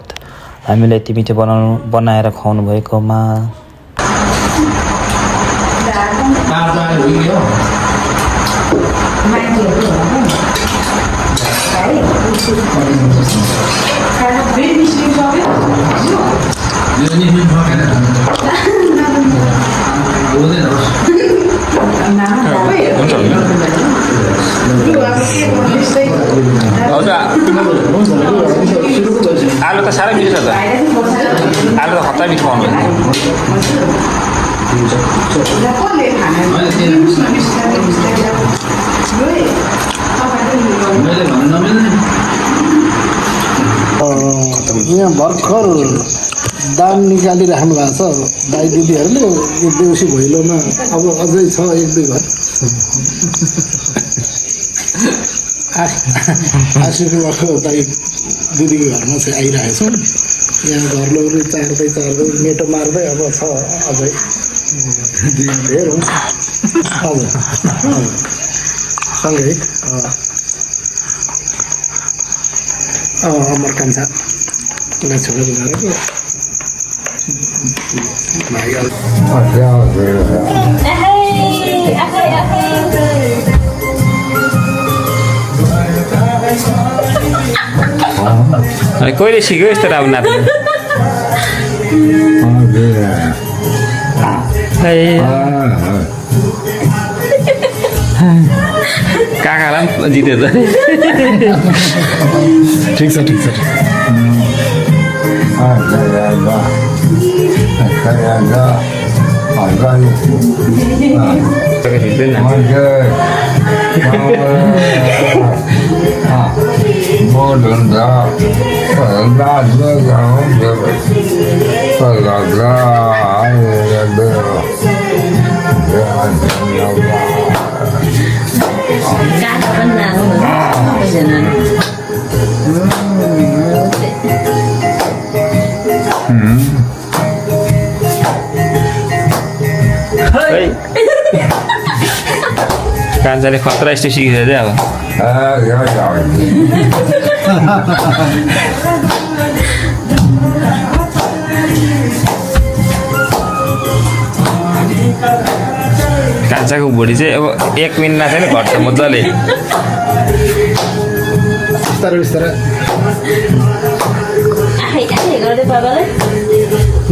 Speaker 1: हामीलाई यति मिठो बनाएर खुवाउनु भएकोमा।
Speaker 2: आलु त साह्रै मिठो छ त, आलु त खतरा मिठो खुवाउनु
Speaker 11: यहाँ भर्खर
Speaker 6: दाम निकालिराख्नु भएको छ दाइ दिदीहरूले यो देउसी भैलोमा अब अझै छ 1-2 घर आशिर्वादको दाइ दिदीको घरमा चाहिँ आइरहेछौँ यहाँ घर लौरी चार्दै मेटो मार्दै अब छ अझै धेर हुन्छ हजुर सँगै अमर कान्छालाई छोडेर गरेको
Speaker 2: कहिले सिक्यो यस्तो राम्रो नाच्नु काकालाई पनि जित्यो त
Speaker 6: ठिक छ
Speaker 2: कान्छाले खतरा यस्तो सिकेको चाहिँ कान्छाको भुँडी चाहिँ अब 1 मिनट नाच्यो नि घट्छ मजाले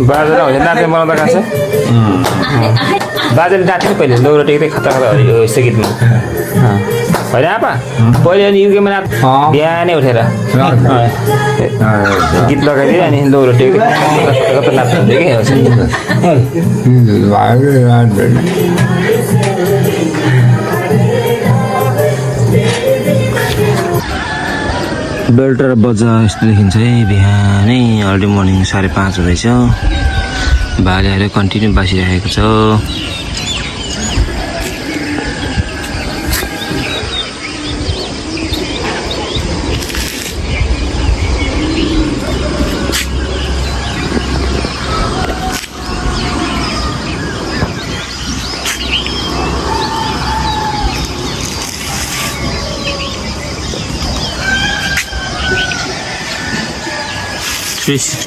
Speaker 2: बाजेर हुन्छ नाच्ने बनाउँदा कान्छ बाजेले नाच्यो नि पहिले लौरो टेक्दै खतरा यस्तो गीतमा होइन आपा पहिले अनि युकेमा नाच बिहानै उठेर गीत लगाइदियो अनि लौरो टेक्दै नाच्नुहुन्थ्यो कि बेल्टर बजार यस्तो देखिन्छ है बिहानै अर्ली मर्निङ 5:30 हुँदैछ भालेहरू कन्टिन्यू बासिरहेको छ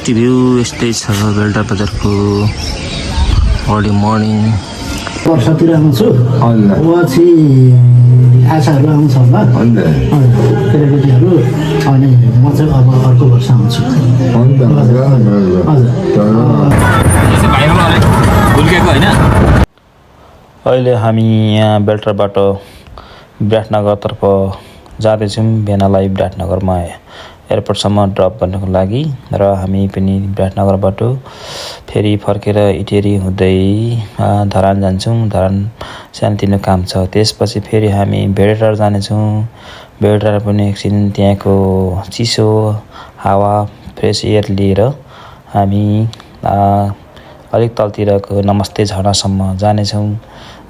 Speaker 2: भ्यू यस्तै छ बेल्टा बजारको अर्ली मर्निङ
Speaker 6: वर्षतिर आउँछु पछि आशाहरू आउँछ होला केटाकेटीहरू अनि म चाहिँ अब अर्को वर्ष आउँछु
Speaker 1: अहिले हामी यहाँ बेल्टरबाट विराटनगरतर्फ जाँदैछौँ भेनालाई विराटनगरमा एयरपोर्टसम्म ड्रप गर्नको लागि र हामी पनि विराटनगरबाट फेरि फर्केर इटेरी हुँदै धरान जान्छौँ धरान सानोतिनो काम छ त्यसपछि फेरि हामी भेडेटार जानेछौँ भेडेटार पनि एकछिन त्यहाँको चिसो हावा फ्रेस एयर लिएर हामी अलिक तलतिरको नमस्ते झरनासम्म जानेछौँ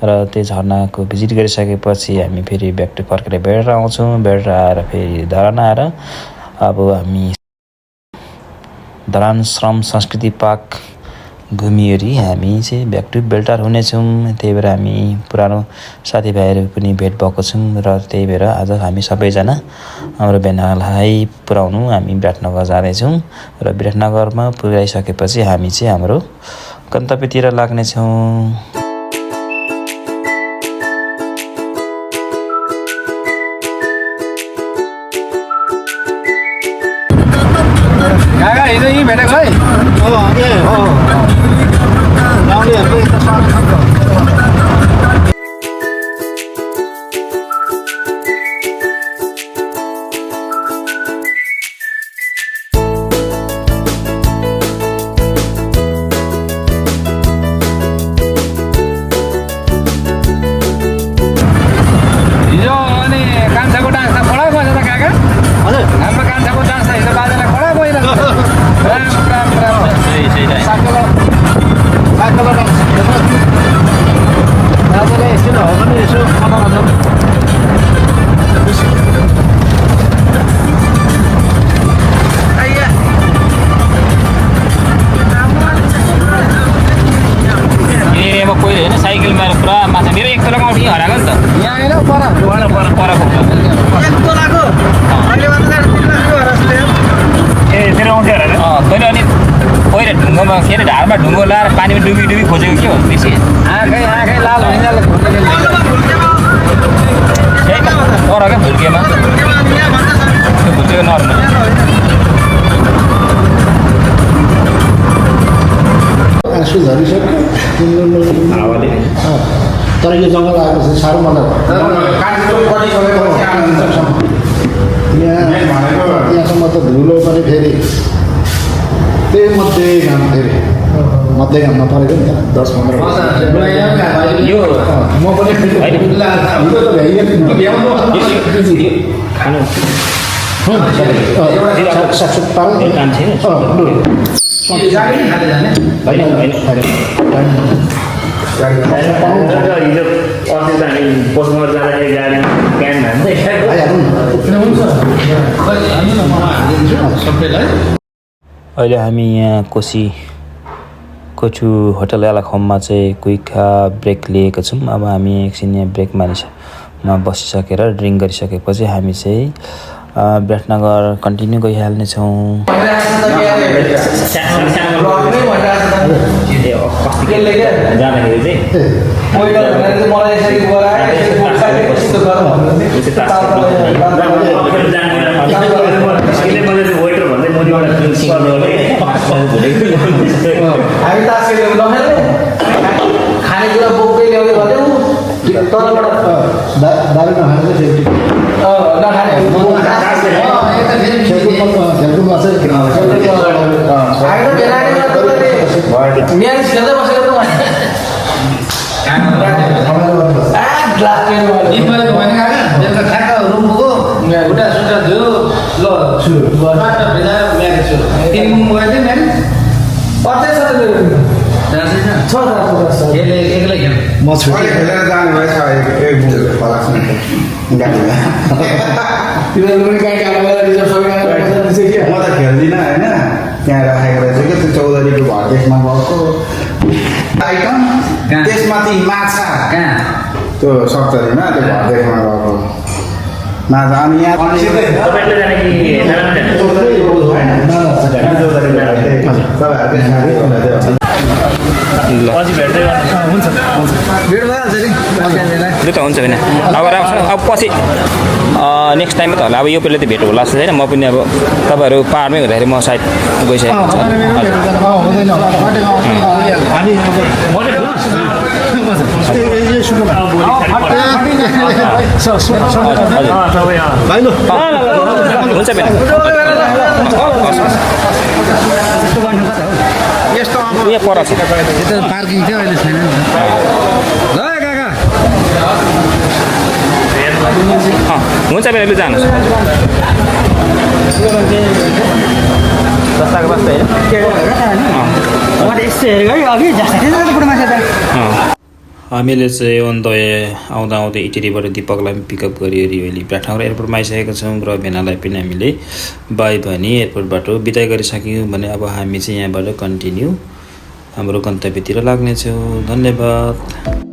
Speaker 1: र त्यो झरनाको भिजिट गरिसकेपछि हामी फेरि ब्याक टु फर्केर भेडेटार आउँछौँ भेडेटार आएर फेरि धरान आएर अब हामी धरान श्रम संस्कृति पार्क घुमिवरी हामी चाहिँ ब्याक टु बेल्टार हुनेछौँ त्यही भएर हामी पुरानो साथीभाइहरू पनि भेट भएको छौँ र त्यही भएर आज हामी सबैजना हाम्रो भेनालाई पुर्याउनु हामी विराटनगर जाँदैछौँ र विराटनगरमा पुर्याइसकेपछि हामी चाहिँ हाम्रो गन्तव्यतिर लाग्नेछौँ
Speaker 8: हिजो यहीँ भेटेको है हिजो अनि कान्छाको डान्समा खडा बस्छ त काका हजुर हाम्रो कान्छाको डान्समा हिजो बाजेलाई खडा गइरहेको
Speaker 6: किन हो भने यसो
Speaker 2: एरियामा पहिले होइन साइकलमा पुरा माछा मेरो एक तोलाको औँठी हराएको नि त
Speaker 6: यहाँ आएर
Speaker 2: परको
Speaker 6: ए तेरो औँठी हराएर
Speaker 2: तैँले अनि पहिला ढुङ्गोमा के अरे ढाडमा ढुङ्गो लाएर पानीमा डुबी खोजेको के हो बेसी
Speaker 6: आँखै लाल भइँदा
Speaker 2: पर क्या भुल्केमा त्यो भुल्केको नर्म
Speaker 11: आँसु झरिसक्यो
Speaker 2: हावाले
Speaker 11: तर यो जङ्गल आएपछि साह्रो मतलब यहाँसम्म त धुलो पनि फेरि त्यही मध्य घाम फेरि मध्य घाममा परेको नि त 10-15
Speaker 2: यो
Speaker 11: म पनि
Speaker 2: काम छैन अहिले हामी यहाँ कोछु होटल यालाखममा चाहिँ क्विक ब्रेक लिएको छौँ अब हामी एकछिन यहाँ ब्रेक मानिसमा बसिसकेर ड्रिङ्क गरिसकेपछि हामी चाहिँ विराटनगर कन्टिन्यू गइहाल्नेछौँ जाँदाखेरि
Speaker 6: खानेकुरा बोक्दै ल्याउने भन्यो तलबाट
Speaker 11: दारू नखाने सेफ्टी
Speaker 6: नखाने म्याच खेल्दै बसेको
Speaker 11: म छुट्टी खेलेर जानु भएछ एक गाडीमा म त खेल्दिनँ होइन त्यहाँ राखेको रहेछ क्या त्यो चौधरीको घरदेखमा गएको आइटम त्यसमाथि माछा कहाँ त्यो 70मा त्यो घरदेखमा गएको माछा अनि यहाँ
Speaker 2: हुन्छ होइन अब पछि नेक्स्ट टाइममा त होला अब यो पालि त भेट होला जस्तो छैन म पनि अब तपाईँहरू पाहाडमै हुँदाखेरि म सायद गइसकेको हुन्छ यहाँ पर छ
Speaker 6: पार्किङ थियो अहिले छैन ल काका
Speaker 2: हुन्छ बेला लु जानुहोस् जस्ताको बस्दा हामीले चाहिँ अन्तय आउँदा आउँदै इटेरीबाट दिपकलाई पिकअप गरिओरि अहिले विराटनगर एयरपोर्टमा आइसकेका छौँ र भेनालाई पनि हामीले बाई भनी एयरपोर्टबाट बिदाई गरिसक्यौँ भने अब हामी चाहिँ यहाँबाट कन्टिन्यू हाम्रो गन्तव्यतिर लाग्नेछौँ। धन्यवाद।